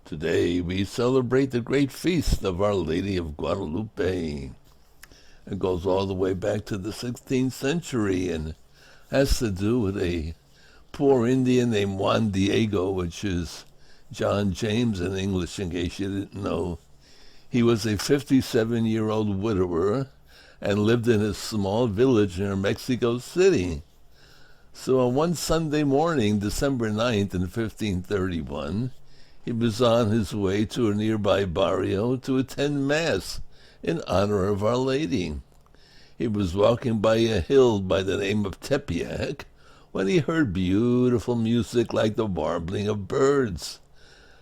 Today we celebrate the great feast of Our Lady of Guadalupe. It goes all the way back to the 16th century and has to do with a poor Indian named Juan Diego, which is John James in English, in case you didn't know. He was a 57-year-old widower and lived in a small village near Mexico City. So on one Sunday morning, December 9th in 1531, he was on his way to a nearby barrio to attend Mass in honor of Our Lady. He was walking by a hill by the name of Tepeyac when he heard beautiful music like the warbling of birds.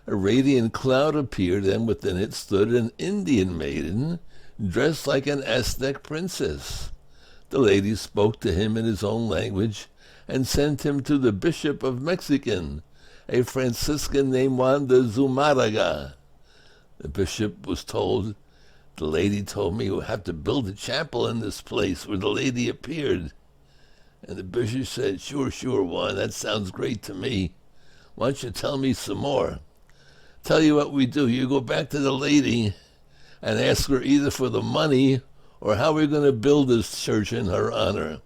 A radiant cloud appeared, and within it stood an Indian maiden dressed like an Aztec princess. The lady spoke to him in his own language and sent him to the Bishop of Mexican, a Franciscan named Juan de Zumárraga. The bishop was told, "The lady told me you have to build a chapel in this place where the lady appeared." And the bishop said, Sure, Juan, that sounds great to me. Why don't you tell me some more? Tell you what we do. You go back to the lady and ask her either for the money or how we're going to build this church in her honor.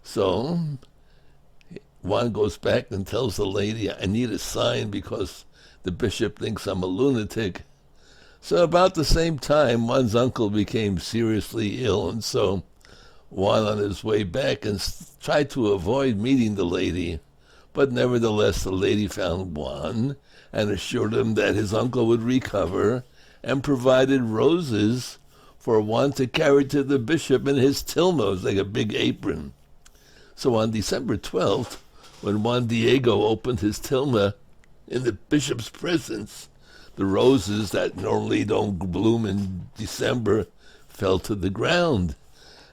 So Juan goes back and tells the lady, I need a sign because the bishop thinks I'm a lunatic. So about the same time, Juan's uncle became seriously ill, and so Juan on his way back and tried to avoid meeting the lady. But nevertheless, the lady found Juan and assured him that his uncle would recover and provided roses for Juan to carry to the bishop in his tilma. It was like a big apron. So on December 12th, when Juan Diego opened his tilma in the bishop's presence, the roses that normally don't bloom in December fell to the ground,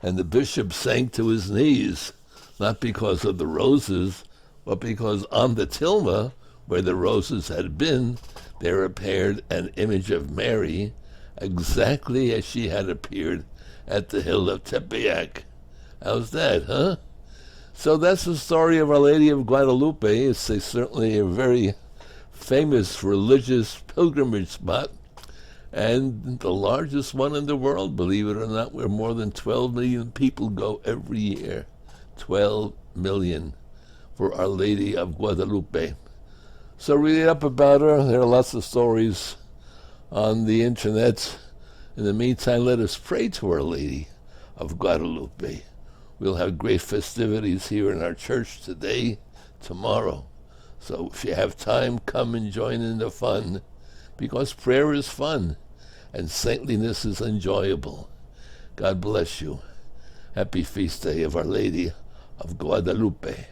and the bishop sank to his knees, not because of the roses, but because on the tilma, where the roses had been, there appeared an image of Mary, exactly as she had appeared at the hill of Tepeyac. How's that, huh? So that's the story of Our Lady of Guadalupe. It's certainly a very famous religious pilgrimage spot, and the largest one in the world, believe it or not, where more than 12 million people go every year. 12 million for Our Lady of Guadalupe. So read up about her. There are lots of stories on the internet. In the meantime, let us pray to Our Lady of Guadalupe. We'll have great festivities here in our church today, tomorrow. So if you have time, come and join in the fun, because prayer is fun and saintliness is enjoyable. God bless you. Happy feast day of Our Lady of Guadalupe.